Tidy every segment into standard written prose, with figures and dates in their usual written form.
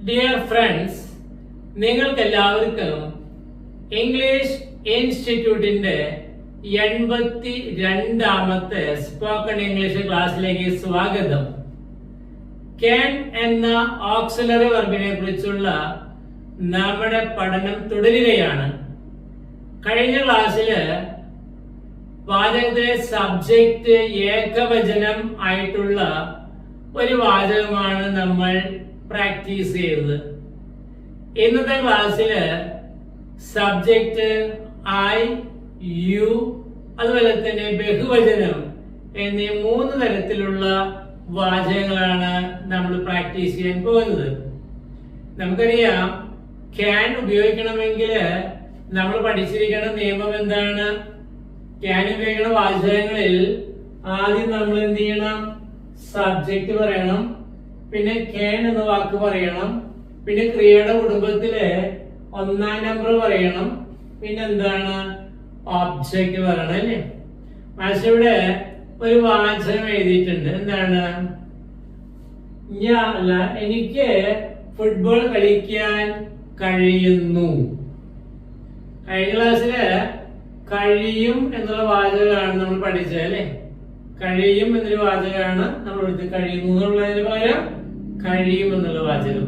Dear friends, നിങ്ങൾക്കെല്ലാവർക്കും English ഇൻസ്റ്റിറ്റ്യൂട്ടിന്റെ 82ാമത്തെ spoken English ക്ലാസ്സിലേക്ക് സ്വാഗതം. ക്യാൻ എന്ന ഓക്സിലറി വെർബിനെ കുറിച്ചുള്ള നമ്മുടെ പഠനം തുടരുകയാണ്. കഴിഞ്ഞ ക്ലാസ്സില് വാചകത്തിലെ സബ്ജക്റ്റ് ഏകവചനം ആയിട്ടുള്ള ഒരു വാചകമാണ് നമ്മൾ പ്രാക്ടീസ് ചെയ്തത്. ഇന്നത്തെ ക്ലാസ്സില് സബ്ജക്റ്റ് ഐ, യു, അതുപോലെ തന്നെ ബഹുവചനം എന്നീ 3 തരത്തിലുള്ള വാചകങ്ങളാണ് നമ്മൾ പ്രാക്ടീസ് ചെയ്യാൻ പോകുന്നത്. നമുക്കറിയാം, ക്യാൻ ഉപയോഗിക്കണമെങ്കിൽ നമ്മൾ പഠിച്ചിരിക്കുന്ന നിയമം എന്താണ്? ക്യാൻ ഉപയോഗിക്കുന്ന വാചകങ്ങളിൽ ആദ്യം നമ്മൾ എന്ത് ചെയ്യണം? സബ്ജക്റ്റ് പറയണം, പിന്നെ ക്യാൻ എന്ന വാക്ക് പറയണം, പിന്നെ ക്രിയയുടെ കുടുംബത്തിലെ 1ാം നമ്പർ പറയണം, പിന്നെ എന്താണ്? ഒബ്ജക്റ്റ് പറയണം, അല്ലേ? പക്ഷെ ഇവിടെ ഒരു വാചകം എഴുതിയിട്ടുണ്ട്. എന്താണ്? എനിക്ക് ഫുട്ബോൾ കളിക്കാൻ കഴിയുന്നു. കഴിഞ്ഞ ക്ലാസ്സില് കഴിയും എന്നുള്ള വാചകമാണ് നമ്മൾ പഠിച്ചത്, അല്ലെ? കഴിയും എന്നൊരു വാചകമാണ് നമ്മൾ എടുത്ത് കഴിയുന്നു എന്നുള്ളതിന് പകരം കഴിയും എന്നുള്ള വാചകം.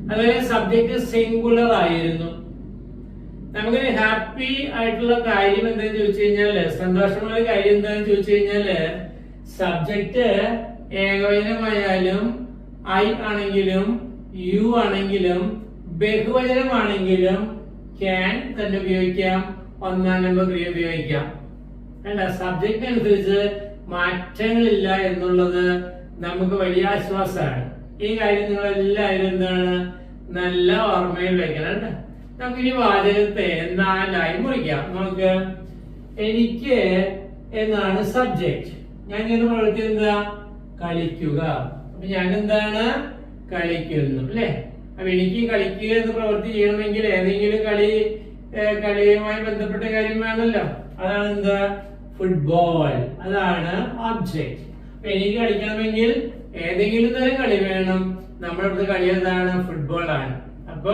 അതുപോലെ സബ്ജക്റ്റ് സിംഗുലർ ആയിരുന്നു. നമുക്കൊരു ഹാപ്പി ആയിട്ടുള്ള കാര്യം എന്താണെന്ന് ചോദിച്ചു കഴിഞ്ഞാല്, സന്തോഷമുള്ള കാര്യം എന്താണെന്ന് ചോദിച്ചു കഴിഞ്ഞാല്, സബ്ജക്റ്റ് ഏകവചനമായാലും ഐ ആണെങ്കിലും യു ആണെങ്കിലും ബഹുവചനമാണെങ്കിലും ക്യാൻ തന്നെ ഉപയോഗിക്കാം, 1ാം നമ്പർ ക്രിയ ഉപയോഗിക്കാം. അല്ല, സബ്ജക്റ്റ് അനുസരിച്ച് മാറ്റങ്ങളില്ല എന്നുള്ളത് നമുക്ക് വലിയ ആശ്വാസമാണ്. ഈ കാര്യം നിങ്ങൾ എല്ലാവരും എന്താണ് നല്ല ഓർമ്മയിൽ വെക്കണം. നമുക്ക് ഈ വാചകത്തെ 4ആയി മുറിക്കാം. നമുക്ക് എനിക്ക് എന്നാണ് സബ്ജക്റ്റ്. ഞാൻ ഇങ്ങനെ പ്രവൃത്തി എന്താ? കളിക്കുക. അപ്പൊ ഞാൻ എന്താണ്? കളിക്കുന്നു, അല്ലെ? അപ്പൊ എനിക്ക് കളിക്കുക എന്ന് പ്രവൃത്തി ചെയ്യണമെങ്കിൽ ഏതെങ്കിലും കളിയുമായി ബന്ധപ്പെട്ട കാര്യം വേണമല്ലോ. അതാണ് എന്താ? ഫുട്ബോൾ. അതാണ് ഒബ്ജക്റ്റ്. അപ്പൊ എനിക്ക് കളിക്കണമെങ്കിൽ ഏതെങ്കിലും തരം കളി വേണം. നമ്മുടെ അടുത്ത കളി എന്താണ്? ഫുട്ബോൾ ആണ്. അപ്പൊ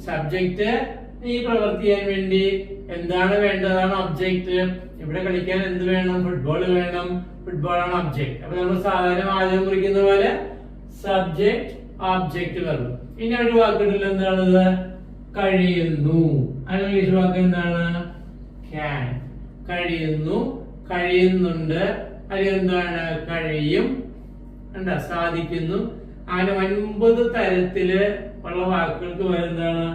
സബ്ജക്റ്റ് ഈ പ്രവൃത്തി ചെയ്യാൻ വേണ്ടി എന്താണ് വേണ്ടതാണ്? ഒബ്ജക്റ്റ്. ഇവിടെ കളിക്കാൻ എന്ത് വേണം? ഫുട്ബോൾ വേണം. ഫുട്ബോൾ ആണ് ഒബ്ജക്റ്റ്. അപ്പൊ നമ്മൾ സാധാരണ വാചകം കുറിക്കുന്ന പോലെ സബ്ജക്റ്റ് ഒബ്ജക്റ്റ് വെർബ്. ഇനി ഒരു വാക്കുണ്ടല്ലോ, എന്താണത്? കഴിയുന്നു. അതിന് ഇംഗ്ലീഷ് വാക്ക് എന്താണ്? ക്യാൻ. കഴിയുന്നു, കഴിയുന്നുണ്ട്, അല്ലെങ്കിൽ എന്താണ്? കഴിയും, എന്താ? സാധിക്കുന്നു. അങ്ങനെ 9 തരത്തില് ഉള്ള വാക്കുകൾക്ക് വരുന്നതാണ്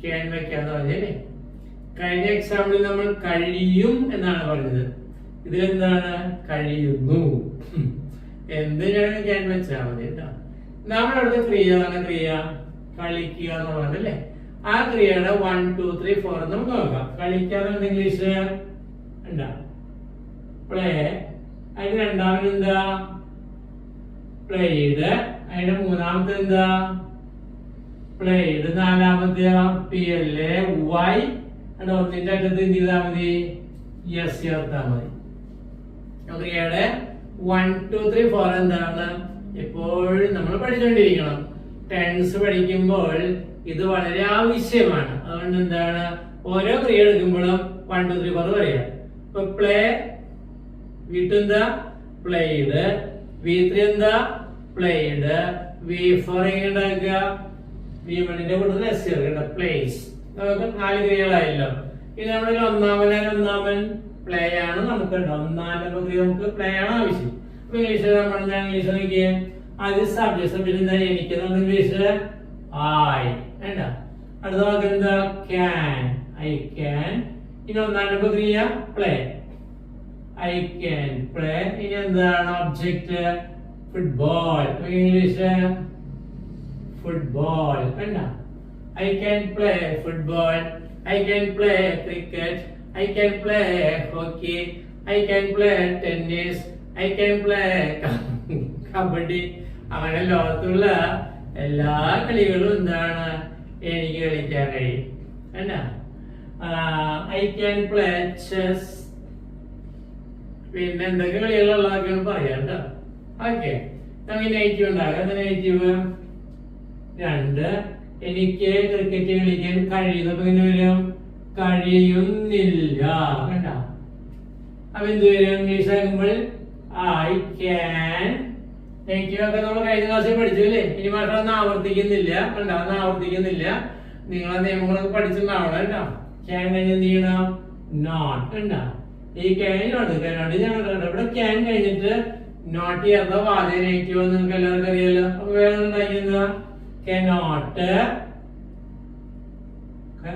ക്യാൻ വെക്കാന്ന് പറഞ്ഞല്ലേ. കഴിഞ്ഞ എക്സാമ്പിളിൽ നമ്മൾ കഴിയും എന്നാണ് പറഞ്ഞത്. ഇതിലെന്താണ്? കഴിയുന്നു. എന്തിനാണ് ക്യാൻ വെച്ചാൽ മതി കേട്ടോ. നമ്മുടെ അടുത്ത ക്രിയ ആണ് ക്രിയ കളിക്കുക എന്ന് പറഞ്ഞല്ലേ. ആ ക്രിയയുടെ 1, 2, 3, 4 നമുക്ക് നോക്കാം. കളിക്കാന്ന് ഇംഗ്ലീഷ് എന്താ? പ്ലേ. അതിന് രണ്ടാമത് എന്താ? പ്ലേഡ്. അതിന്റെ മൂന്നാമത്തെ എന്താ? പ്ലേഡ്. നാലാമത്തെ PLAY. അതിന്റെ ഒന്നിന്റെ അറ്റത്ത് എന്ത് ചെയ്താൽ മതി? യെസ് ചേർത്താൽ മതി. ക്രിയയുടെ 1, 2, 3, 4 എന്താണ്? എപ്പോഴും നമ്മൾ പഠിച്ചുകൊണ്ടിരിക്കണം. ടെൻസ് പഠിക്കുമ്പോൾ ഇത് വളരെ ആവശ്യമാണ്. അതുകൊണ്ട് എന്താണ്? ഓരോ ക്രിയ എടുക്കുമ്പോഴും 1, 2, 3, 4 പറയാം. ഇപ്പൊ പ്ലേ, V2 എന്താ? പ്ലേഡ്. V3 എന്താ? പ്ലേഡ്. V4 എങ്ങനെ ഉണ്ടാക്കുക? V1ന്റെ കൂടുതൽ എസ് ചേർക്കണ്ട, പ്ലേസ്. നമുക്ക് 4 ക്രിയകളായല്ലോ. ഇനി നമ്മുടെ ഒന്നാമൻ പ്ലേ ആണ്. നമുക്ക് 1ാം നമ്പർ ക്രിയ നമുക്ക് പ്ലേ ആണ് ആവശ്യം. അപ്പൊ ഇംഗ്ലീഷ് നമ്മൾ ഇംഗ്ലീഷ് നോക്കിയേ. ആദ്യം സബ്ജക്ട് എന്താ? എനിക്ക് ഇംഗ്ലീഷ് ഐ. വേണ്ട. അടുത്ത വാക്ക് എന്താ? ക്യാൻ. I can. ഇനി 1ാം നമ്പർ ക്രിയ പ്ലേ. I can play. ഇനി എന്താണ്? Object football. English football. വേണ്ട. I can play football. I can play cricket. I can play hockey. I can play tennis. I can play kabaddi. അങ്ങനെ ലോകത്തുള്ള എല്ലാ കളികളും എന്താണ്? എനിക്ക് കളിക്കാൻ കഴിയും. എന്നാ? I can play chess. പിന്നെ എന്തൊക്കെ കളികളുള്ളതൊക്കെയാണ് പറയാം കേട്ടോ. ഓക്കെ, നമുക്ക് നെഗറ്റീവ് ഉണ്ടാകാം. നെഗറ്റീവ് 2 എനിക്ക് ക്രിക്കറ്റ് കളിക്കാൻ കഴിയുന്നു. അപ്പൊ ഇങ്ങനെ വരും കഴിയുന്നില്ല. കണ്ട അപ്പൊ എന്ത് വരും ഇംഗ്ലീഷ് ആകുമ്പോൾ ഐ ക്യാൻ. നെഗറ്റീവ് ഒക്കെ നമ്മൾ കഴിഞ്ഞ ക്ലാസ്സിൽ പഠിച്ചു അല്ലേ? ഇനി മാത്രം ഒന്നും ആവർത്തിക്കുന്നില്ല. കണ്ട ഒന്നും ആവർത്തിക്കുന്നില്ല. നിങ്ങൾ ആ നിയമങ്ങളൊക്കെ പഠിച്ചിട്ടുണ്ടാവണം കേട്ടോ. ക്യാൻ കഴിഞ്ഞ് എന്ത് ചെയ്യണം? നോട്ട്. കണ്ട ഈ ക്യാൻ നോട്ട് ഇവിടെ ക്യാൻ കഴിഞ്ഞിട്ട് നോട്ട് ചെയ്യാത്ത വാചക നെഗറ്റീവ് നിങ്ങൾക്ക് എല്ലാവർക്കും അറിയാലോ. അപ്പൊ വേറെ ഉണ്ടാക്കിയെന്താ? cannot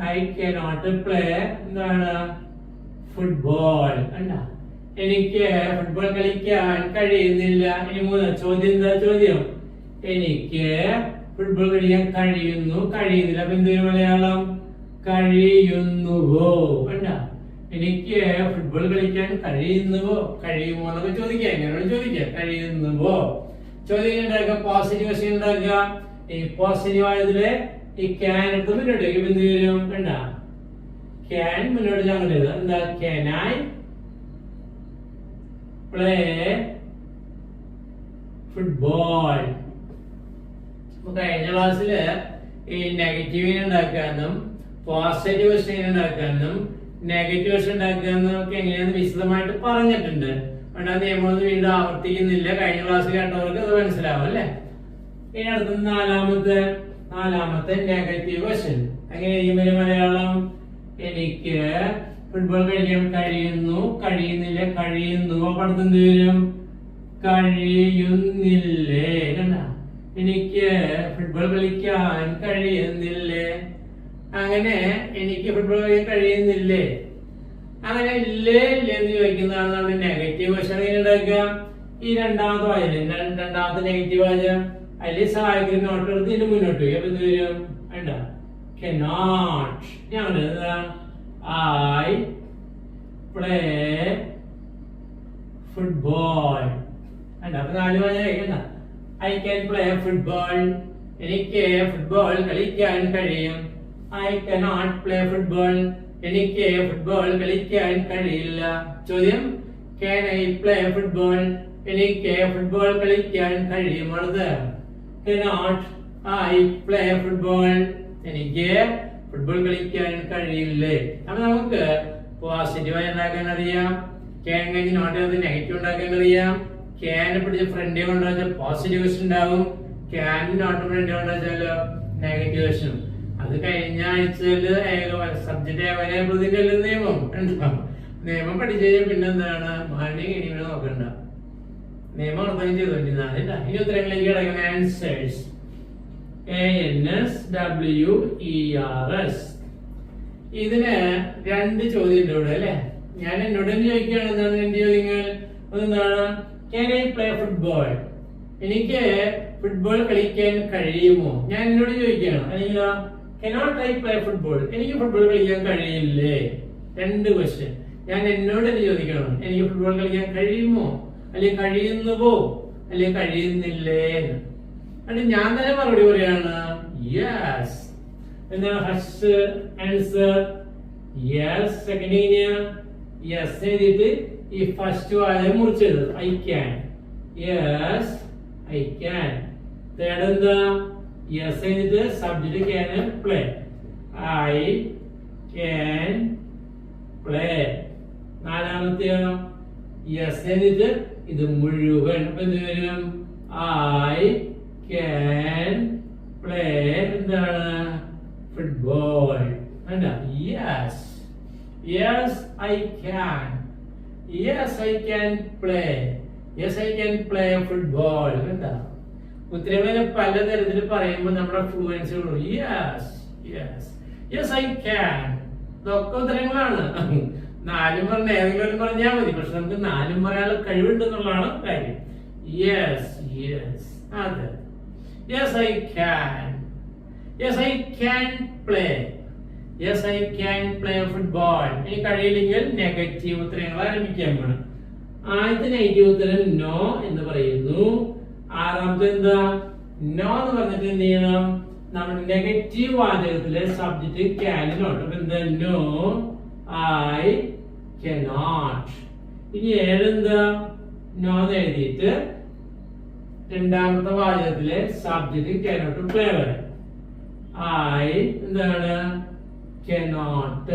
I cannot play എന്താണ്? ഫുട്ബോൾ. കണ്ട എനിക്ക് ഫുട്ബോൾ കളിക്കാൻ കഴിയുന്നില്ല. ഇനി 3 ചോദ്യം എന്താ? ചോദ്യം എനിക്ക് ഫുട്ബോൾ കളിക്കാൻ കഴിയുന്നു കഴിയുന്നില്ല. അപ്പൊ എന്തൊരു മലയാളം? കഴിയുന്നുവോ. കണ്ട എനിക്ക് ഫുട്ബോൾ കളിക്കാൻ കഴിയുന്നുവോ കഴിയുമോ എന്നൊക്കെ ചോദിക്കാം. എങ്ങനെയാണ് ചോദിക്കാം? കഴിയുന്നുവോ. ചോദ്യം ഉണ്ടാക്കുക പോസിറ്റീവ് ക്വസ്റ്റ്യൻ ഉണ്ടാക്കുക. ഈ പോസിറ്റീവ് ആയതില് ഈ ക്യാൻ എടുത്ത് മുന്നോട്ട് വയ്ക്കും. എന്ത് വരും? കണ്ട ക്യാൻ മുന്നോട്ട് ഞങ്ങളുടെ എന്താ? Can I play football. കഴിഞ്ഞ ക്ലാസ്സില് ഈ നെഗറ്റീവിനെ ഉണ്ടാക്കാനും പോസിറ്റീവ് ക്വസ്റ്റ്യൻ ഉണ്ടാക്കാനും നെഗറ്റീവ് ക്വസ്റ്റ്യൻ ഉണ്ടാക്കാനും ഒക്കെ എങ്ങനെയാന്ന് വിശദമായിട്ട് പറഞ്ഞിട്ടുണ്ട്. അതുകൊണ്ട് ആ നിയമമൊന്നും വീണ്ടും ആവർത്തിക്കുന്നില്ല. കഴിഞ്ഞ ക്ലാസ്സിൽ കണ്ടവർക്ക് അത് മനസ്സിലാവും അല്ലെ? ഇനി അടുത്ത നാലാമത്തെ നെഗറ്റീവ് ക്വസ്റ്റ്യൻ. എങ്ങനെ മലയാളം? എനിക്ക് ഫുട്ബോൾ കളിക്കാൻ കഴിയുന്നു കഴിയുന്നില്ല കഴിയുന്നുവോ. പഠിത്തം എന്ത് വരും? കഴിയുന്നില്ലേ. കണ്ട എനിക്ക് ഫുട്ബോൾ കളിക്കാൻ കഴിയുന്നില്ലേ. അങ്ങനെ എനിക്ക് ഫുട്ബോൾ കളിക്കാൻ കഴിയുന്നില്ലേ. അങ്ങനെ ഇല്ലേ ഇല്ലേ എന്ന് ചോദിക്കുന്നതാണ് നമ്മുടെ നെഗറ്റീവ് ക്വസ്റ്റ്യൻ. എങ്ങനെ ഉണ്ടാക്കുക? ഈ രണ്ടാമത്തെ വാചകം രണ്ടാമത്തെ നെഗറ്റീവ് വാചകം അതിൽ സഹായിക്കുന്ന നോട്ട് എടുത്ത് ഇതിന് മുന്നോട്ട് പോയി. അപ്പൊ എന്ത് വരും? വേണ്ട cannot. ഞങ്ങളുടെ ഐ പ്ലേ ഫുട്ബോൾ. അല്ല അപ്പൊ 4 വാചകം കഴിക്കണ്ട. I can play football. എനിക്ക് ഫുട്ബോൾ കളിക്കാൻ കഴിയും. I cannot play football. എനിക്ക് ഫുട്ബോൾ കളിക്കാൻ കഴിയില്ല. ചോദ്യം ക്യാൻ ഐ പ്ലേ ഫുട്ബോൾ. എനിക്ക് ഫുട്ബോൾ കളിക്കാൻ കഴിയുമത്? cannot I play football. എനിക്ക് ഫുട്ബോൾ കളിക്കാൻ കഴിയില്ലേ. അപ്പൊ നമുക്ക് പോസിറ്റീവായി ഉണ്ടാക്കാൻ അറിയാം. ക്യാൻ കഴിഞ്ഞ് നോട്ട് ചെയ്ത് നെഗറ്റീവ് ഉണ്ടാക്കാൻ അറിയാം. ക്യാനെ പിടിച്ച് ഫ്രണ്ട് കൊണ്ടുവച്ചാൽ പോസിറ്റീവ് ക്വസ്റ്റ്യൻ ഉണ്ടാവും. ക്യാൻ നോട്ട് ഫ്രണ്ട് കൊണ്ടുവച്ചാലോ നെഗറ്റീവ് ക്വസ്റ്റ്യൻ. അത് കഴിഞ്ഞ ആഴ്ചയിൽ സബ്ജക്ട് ഏകോപനത്തിന്റെ നിയമം പഠിച്ചു കഴിഞ്ഞാൽ പിന്നെന്താണ്? മാണ്ടി ഇനിയും നോക്കണ്ട. നിയമം അർത്ഥം ചെയ്തോണ്ടിരുന്ന ഇനി ഉത്തരങ്ങളിലേക്ക് കിടക്കുന്ന ആൻസേഴ്സ് ANSWERS. ഇതിന് 2 ചോദ്യം ഉണ്ട് ഇവിടെ അല്ലെ? ഞാൻ എന്നോട് ചോദിക്കുകയാണ് എന്താണ് 2 ചോദ്യങ്ങൾ. ഒന്നെന്താണ്? Can I play football. എനിക്ക് ഫുട്ബോൾ കളിക്കാൻ കഴിയുമോ? ഞാൻ എന്നോട് ചോദിക്കുകയാണ്. അല്ലെങ്കിൽ cannot I play football. എനിക്ക് ഫുട്ബോൾ കളിക്കാൻ കഴിയില്ലേ. 2 ക്വസ്റ്റ്യൻ. ഞാൻ എന്നോട് തന്നെ ചോദിക്കണം. എനിക്ക് ഫുട്ബോൾ കളിക്കാൻ കഴിയുമോ അല്ലെങ്കിൽ കഴിയുന്നുവോ അല്ലെങ്കിൽ കഴിയുന്നില്ലേ. എന്നിട്ട് ഞാൻ തന്നെ മറുപടി പറയാണ് യെസ്. എന്താണ് first answer? Yes. Second yes എഴുതിയിട്ട് ഈ ഫസ്റ്റ് വാചകം മുറിച്ചെഴുതും. I can. Yes I can. Third എന്താ? യെസ് എഴുതിയിട്ട് subject can play. I can play. നാലാമത്തെയോ? യെസ് എഴുതിയിട്ട് ഇത് മുഴുവൻ. അപ്പൊ എന്ത് വരും? ഐ ക്യാൻ പ്ലേ എന്താണ്? Football. Yes yes I can. Yes I can play. Yes I can play football. എന്താ ഉത്തരവിനെ പലതരത്തിൽ പറയുമ്പോൾ നമ്മുടെ ഫ്ലുവൻസി ഉള്ളൂ. Yes yes yes I can. ഇതൊക്കെ ഉത്തരങ്ങളാണ്. 4 പറഞ്ഞ ഏതെങ്കിലും പറഞ്ഞാൽ മതി. പക്ഷെ നമുക്ക് 4 പറയാനുള്ള കഴിവുണ്ടെന്നുള്ളതാണ് കാര്യം. യെസ് യെസ് അതെ. Yes I can. Yes I can play. Yes I can play football. ഇനി കഴിയില്ലെങ്കിൽ നെഗറ്റീവ് ഉത്തരങ്ങൾ ആരംഭിക്കാൻ വേണം. ആദ്യത്തെ നെഗറ്റീവ് ഉത്തരം നോ എന്ന് പറയുന്നു. ആറാമത്തെ എന്താ? നോ എന്ന് പറഞ്ഞിട്ട് എന്ത് ചെയ്യണം? നമ്മുടെ നെഗറ്റീവ് വാചകത്തിലെ സബ്ജക്ട് ക്യാനിനോട്ട്. അപ്പൊ എന്താ? No I cannot. ഇനി ഏതെന്താ? നോ എഴുതിയിട്ട് രണ്ടാമത്തെ വാചകത്തിലെ സബ്ജക്ട് cannot പ്ലേ വരെ. I എന്താണ് cannot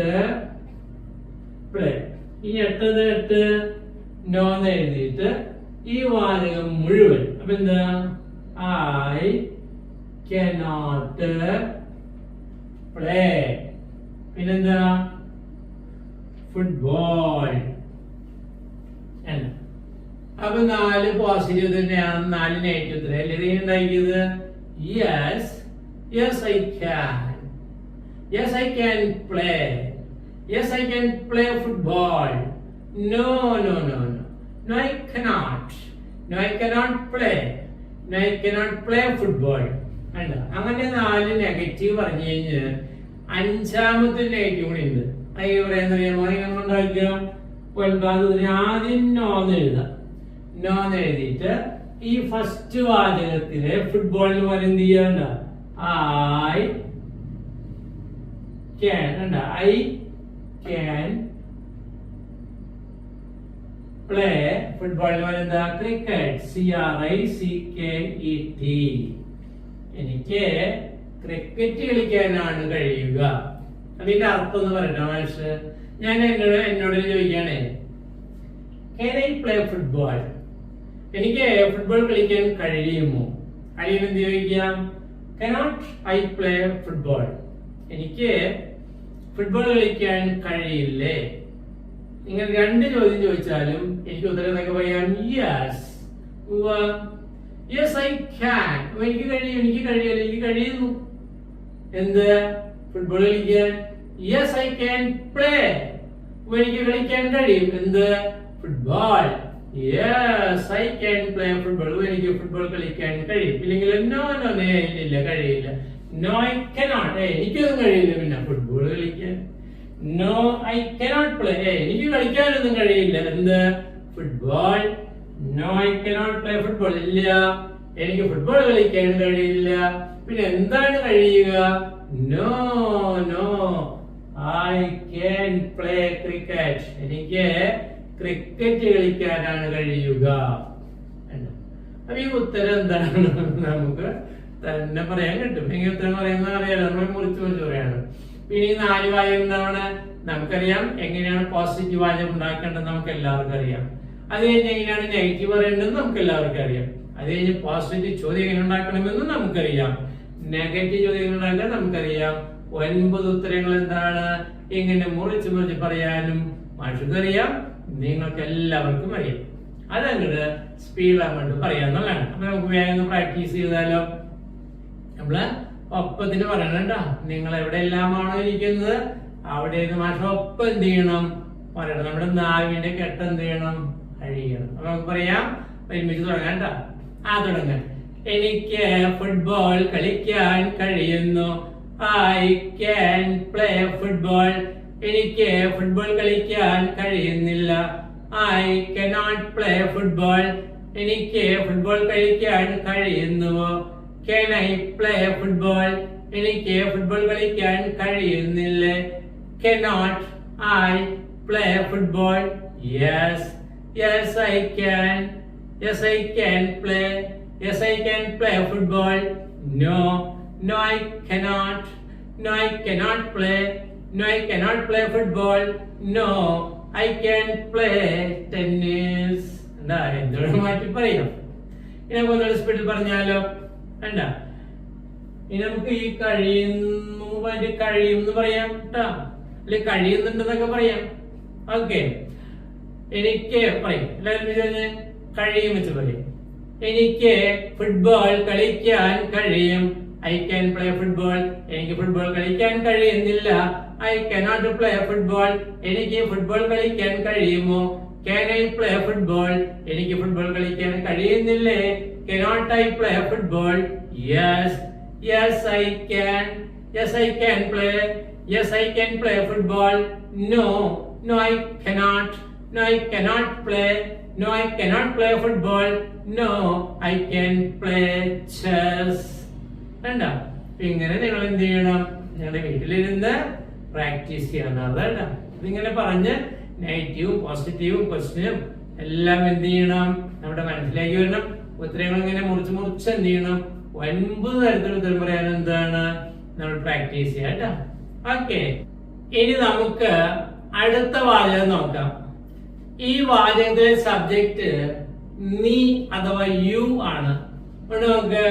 play. ഇനി എട്ട് നോ എന്ന് എഴുതിയിട്ട് ഈ വാചകം മുഴുവൻ അപ്പൊ എന്താ I cannot play. പിന്നെന്താ ഫുട്ബോൾ. അപ്പൊ 4 പോസിറ്റീവ് തന്നെയാണ്, 4 നെഗറ്റീവ് ഉത്തരം അല്ലേ ഇതിന് ഉണ്ടാക്കിയത്. Yes I can. Yes I can play. Yes I can play football. No I cannot. No I cannot play. No I cannot play football. അങ്ങനെ 4 നെഗറ്റീവ് പറഞ്ഞു കഴിഞ്ഞ് 5ാമത്തെ നെഗറ്റീവ് കൂടി ഉണ്ട്. അത് പറയുന്ന ആദ്യം നോന്ന് എഴുതാം. നോന്ന് എഴുതിയിട്ട് ഈ ഫസ്റ്റ് വാചകത്തില് ഫുട്ബോളിന് പോലെ എന്ത് ചെയ്യണ്ട I can play ഫുട്ബോളിന് പോലെ എന്താ ക്രിക്കറ്റ് CRICKET. എനിക്ക് ക്രിക്കറ്റ് കളിക്കാനാണ് കഴിയുക. അതിന്റെ അർത്ഥം എന്ന് പറയട്ടെ മാഷ്. ഞാൻ എന്നോട് ചോദിക്കുകയാണേ Can I play football? എനിക്ക് ഫുട്ബോൾ കളിക്കാൻ കഴിയുമോ? അല്ലെങ്കിൽ എന്ത് ചോദിക്കാം Cannot I play football? എനിക്ക് ഫുട്ബോൾ കളിക്കാൻ കഴിയില്ലേ? നിങ്ങൾ 2 ചോദ്യം ചോദിച്ചാലും എനിക്ക് ഉത്തരം എന്നൊക്കെ പറയാം Yes I can. എനിക്ക് കഴിയില്ല, എനിക്ക് കഴിയുന്നു. എന്ത് ഫുട്ബോൾ കളിക്കാൻ? Yes I can play. എനിക്ക് കളിക്കാൻ കഴിയും. എന്ത് football. Yes I can play football. എനിക്ക് ഫുട്ബോൾ കളിക്കാൻ കഴിയും. ഇല്ലെങ്കിൽ no ഇല്ല കഴിയില്ല. No I cannot. എനിക്കൊന്നും കഴിയില്ല പിന്നെ ഫുട്ബോൾ കളിക്കാൻ. No I cannot play. എനിക്ക് കളിക്കാനൊന്നും കഴിയില്ല. എന്ത് football. No I cannot play football. ഇല്ല എനിക്ക് ഫുട്ബോൾ കളിക്കാൻ കഴിയില്ല. പിന്നെ എന്താണ് കഴിയുക? No I can play cricket. എനിക്ക് ക്രിക്കറ്റ് കളിക്കാനാണ് കഴിയുക. അപ്പൊ ഈ ഉത്തരം എന്താണ് നമുക്ക് തന്നെ പറയാൻ കിട്ടും. എങ്ങനെ ഉത്തരം പറയുന്നത് അറിയാലോ, നമ്മൾ മുറിച്ച് പറയാണ്. പിന്നെ ഈ 4 വാചകം എന്താണ് നമുക്കറിയാം. എങ്ങനെയാണ് പോസിറ്റീവ് വാചകം ഉണ്ടാക്കേണ്ടത് നമുക്ക് എല്ലാവർക്കും അറിയാം. അത് കഴിഞ്ഞ് എങ്ങനെയാണ് നെഗറ്റീവ് പറയേണ്ടത് നമുക്ക് എല്ലാവർക്കും അറിയാം. അത് കഴിഞ്ഞ് പോസിറ്റീവ് ചോദ്യം എങ്ങനെ ഉണ്ടാക്കണമെന്ന് നമുക്കറിയാം. നെഗറ്റീവ് ചോദ്യങ്ങൾ ഉണ്ടാക്കാൻ നമുക്കറിയാം. 9 ഉത്തരങ്ങൾ എന്താണ് ഇങ്ങനെ മുറിച്ച് പറയാനും മാഷുക്കറിയാം, നിങ്ങൾക്ക് എല്ലാവർക്കും അറിയാം. അതങ്ങോട്ട് സ്പീഡ് അങ്ങോട്ട് പറയാന്നുള്ളതാണ്. അപ്പൊ നമുക്ക് വേഗം പ്രാക്ടീസ് ചെയ്താലോ. നമ്മള് ഒപ്പത്തിന് പറയണോ, നിങ്ങൾ എവിടെയെല്ലാമാണോ ഇരിക്കുന്നത് അവിടെ മാഷ ഒപ്പം എന്ത് ചെയ്യണം പറയണം. നമ്മുടെ നാവിന്റെ കെട്ട് എന്ത് ചെയ്യണം കഴിയണം. അപ്പൊ നമുക്ക് പറയാം, ഒരുമിച്ച് തുടങ്ങാം കേട്ടോ. തുടങ്ങാം. എനിക്ക് ഫുട്ബോൾ കളിക്കാൻ കഴിയുന്നു. I can play football. എനിക്ക് ഫുട്ബോൾ കളിക്കാൻ കഴിയുന്നില്ല. I cannot play football. എനിക്ക് ഫുട്ബോൾ കളിക്കാൻ കഴിയുന്നുവോ? Can I play football? എനിക്ക് ഫുട്ബോൾ കളിക്കാൻ കഴിയുന്നില്ലേ? Cannot I play football? Yes I can. Yes I can play. Yes I can play football. No I cannot. No I cannot play. No I cannot play football. No I can play tennis. എന്താണ് മാറ്റി പറയാം. ഇനി നമുക്ക് സ്പീഡിൽ പറഞ്ഞാലോ. ഇനി നമുക്ക് ഈ കഴിയും എന്ന് പറയാം കേട്ടോ, അല്ലെ കഴിയുന്നുണ്ടെന്നൊക്കെ പറയാം. ഓക്കെ, എനിക്ക് പറയും എല്ലാവരും കഴിയും വെച്ച് പറയും. എനിക്ക് ഫുട്ബോൾ കളിക്കാൻ കഴിയും. I can play football. എനിക്ക് ഫുട്ബോൾ കളിക്കാൻ കഴിയുന്നില്ല. I cannot play football. എനിക്ക് ഫുട്ബോൾ കളിക്കാൻ കഴിയുമോ? Can I play football? എനിക്ക് ഫുട്ബോൾ കളിക്കാൻ കഴിയുന്നില്ലേ? Cannot I play football? Yes I can. Yes I can play. Yes I can play football. No I cannot. No I cannot play. No I cannot play football. No I can play chess. ഇങ്ങനെ നിങ്ങൾ എന്ത് ചെയ്യണം, നിങ്ങളുടെ വീട്ടിലിരുന്ന് practice ചെയ്യണം. അതല്ല, ഇതിങ്ങനെ പറഞ്ഞ് നെഗറ്റീവും പോസിറ്റീവും ക്വസ്റ്റ്യനും എല്ലാം എന്ത് ചെയ്യണം നമ്മുടെ മനസ്സിലേക്ക് വരണം. ഉത്തരങ്ങൾ ഇങ്ങനെ മുറിച്ച് എന്ത് ചെയ്യണം 9 തരത്തിലുള്ള ഉത്തരം പറയാൻ എന്താണ് നമ്മൾ പ്രാക്ടീസ് ചെയ്യാം കേട്ടോ. ഓക്കെ, ഇനി നമുക്ക് അടുത്ത വാചകം നോക്കാം. ഈ വാചകത്തിലെ സബ്ജക്റ്റ് നീ അഥവാ യു ആണ്. നമുക്ക്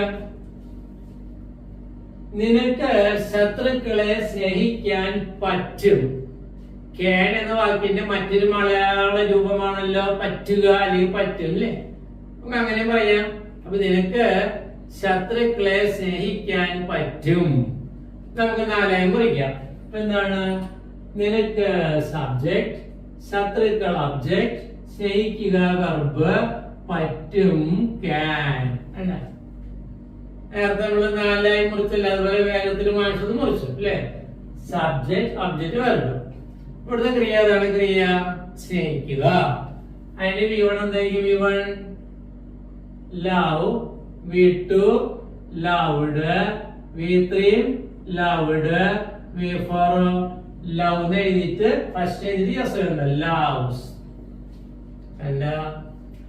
നിനക്ക് ശത്രുക്കളെ സ്നേഹിക്കാൻ പറ്റും. ക്യാൻ എന്ന വാക്കിന്റെ മറ്റൊരു മലയാള രൂപമാണല്ലോ പറ്റുക അല്ലെങ്കിൽ പറ്റും അല്ലേ, നമുക്ക് അങ്ങനെ പറയാം. അപ്പൊ നിനക്ക് ശത്രുക്കളെ സ്നേഹിക്കാൻ പറ്റും. നമുക്ക് നാലായും കുറിക്കാം. അപ്പൊ എന്താണ്? നിനക്ക് സബ്ജക്ട്, ശത്രുക്കൾ ഒബ്ജക്ട്, സ്നേഹിക്കുക വെർബ്, പറ്റും ക്യാൻ. നേരത്തെ നമ്മള് നാലായി മുറിച്ചല്ല, അതുപോലെ വേഗത്തിൽ മാറ്റത് മുറിച്ചു അല്ലെ. Subject object verb. ഇവിടുത്തെ ക്രിയ ഏതാണ്? ക്രിയ സ്നേഹിക്കുക. അതിന്റെ V1 എന്തായിരിക്കും? V1 love, V2 loved, V3 loved, V4 love എന്ന് എഴുതിയിട്ട് ഫസ്റ്റ് എഴുതി ലവ്സ്.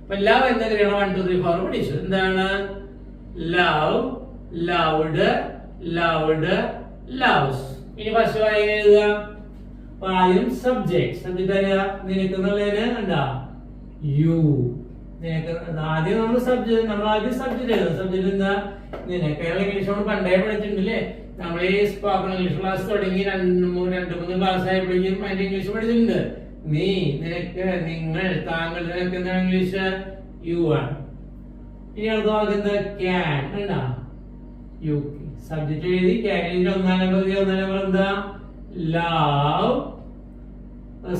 അപ്പൊ ലവ് എന്ന ക്രിയ 1 2 3 4 പഠിച്ചു. എന്താണ്? Love, loved, loved, loves. ഇനി ഫസ്റ്റ് വായിക്കാൻ എഴുതുക. ആദ്യം സബ്ജക്ട്. സബ്ജക്ട് ആരാ? നിനക്ക് എന്നുള്ളതിന് എന്താ? യു. നിനക്ക് ആദ്യം നമ്മൾ ആദ്യം സബ്ജക്ട് എഴുതും. സബ്ജക്ട് എന്താ? നിനക്ക്. ഇംഗ്ലീഷ് നമ്മൾ പണ്ടേ പഠിച്ചിട്ടുണ്ടല്ലേ. നമ്മൾ ഈ സ്പോക്കൺ ഇംഗ്ലീഷ് ക്ലാസ് തുടങ്ങി 2-3 ക്ലാസ് ആയപ്പോഴേക്കും അതിന്റെ ഇംഗ്ലീഷ് പഠിച്ചിട്ടുണ്ട്. നീ, നിനക്ക്, നിങ്ങൾ, താങ്കൾ, നിനക്ക് എന്താണ് ഇംഗ്ലീഷ്? യു ആണ്. ഇനി അടുത്ത വാക്ക് എന്താ? ക്യാൻ. എന്താ? യു. സബ്ജക്ട് എഴുതി ക്യാൻ എഴുതി ഒന്നാം നമ്പർ എന്താ? ലവ്.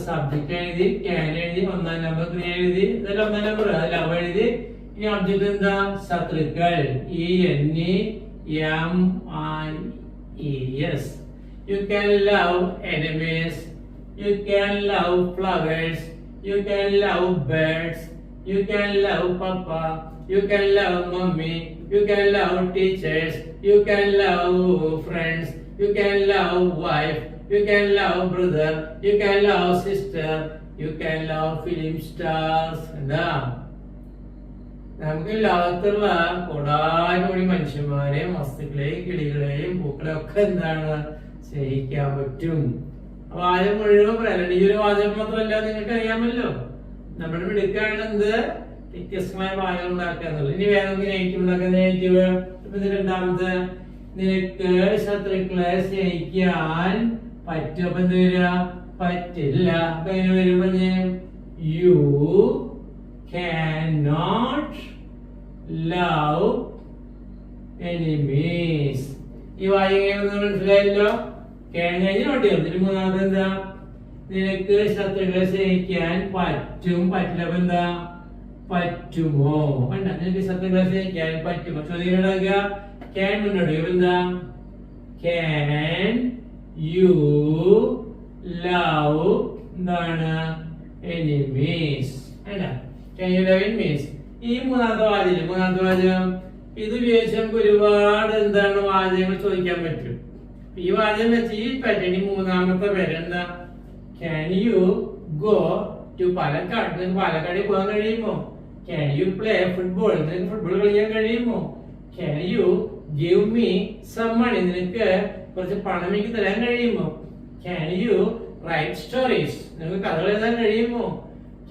സബ്ജക്ട് എഴുതി ക്യാൻ എഴുതി ഒന്നാം നമ്പർ ക്രിയ എഴുതി ഇതെല്ലാം ഒന്നാം നമ്പർ ലവ് എഴുതി. ഇനി ഒബ്ജക്ട് എന്താ? ശത്രുക്കൾ. ENEMIES. You can love enemies. You can love flowers. You can love birds. You can love Papa. You can love Mommy. You can love teachers. You can love friends. You can love wife. You can love brother. You can love sister. You can love film stars. എന്താ? നമുക്ക് ലോകത്തുള്ള കോടാനുകോടി മനുഷ്യന്മാരെയും വസ്തുക്കളെയും കിളികളെയും പൂക്കളെയും ഒക്കെ എന്താണ്? സ്നേഹിക്കാൻ പറ്റും. വാചകം മുഴുവൻ പറയല. ഈ ഒരു വാചകം മാത്രമല്ല, നിങ്ങൾക്ക് അറിയാമല്ലോ നമ്മുടെ മിടുക്കാണ് എന്ത് വ്യത്യസ്തമായ വാചകം ഉണ്ടാക്കുക എന്നുള്ളത്. ഇനി വേറെ നെഗറ്റീവ് ഉണ്ടാക്കുക. നെഗറ്റീവ് ഇപ്പൊ രണ്ടാമത്തെ, നിനക്ക് ശത്രുക്കളെ സ്നേഹിക്കാൻ പറ്റും. അപ്പൊ എന്ത് വരിക? പറ്റില്ല. അപ്പൊ അതിന് വരുമ്പോ യു cannot love enemies. ഈ വാചകം മനസ്സിലായല്ലോ. കഴിഞ്ഞ നോട്ട് ചെയ്തു. മൂന്നാമത് എന്താ? നിനക്ക് ശത്രുക്കളെ സ്നേഹിക്കാൻ പറ്റും. പറ്റില്ല. അപ്പൊ എന്താ? പറ്റുമോ? വേണ്ട. നിനക്ക് ശത്രുക്കളെ സ്നേഹിക്കാൻ പറ്റുമോ? ചോദ്യം ക്യാൻ മുന്നോട്ട്. എന്താ? ക്യാൻ യു ലവ് എന്താണ്? Enemies. Can you love enemies? ഈ മൂന്നാമത്തെ വാചകം ഇത് ഉപയോഗിച്ച് നമുക്ക് ഒരുപാട് എന്താണ് വാചകങ്ങൾ ചോദിക്കാൻ പറ്റും. ഈ വാചകം വെച്ച് ഈ പറ്റണി മൂന്നാമത്തെ പേരെന്താ? Can you go to Palakkad? നിങ്ങൾക്ക് പാലക്കാടിൽ പോകാൻ കഴിയുമോ? Can you play football? നിങ്ങൾക്ക് ഫുട്ബോൾ കളിക്കാൻ കഴിയുമോ? Can you give me some money? നിനക്ക് കുറച്ച് പണം എനിക്ക് തരാൻ കഴിയുമോ? Can you write stories? നിനക്ക് കഥകൾ എഴുതാൻ കഴിയുമോ?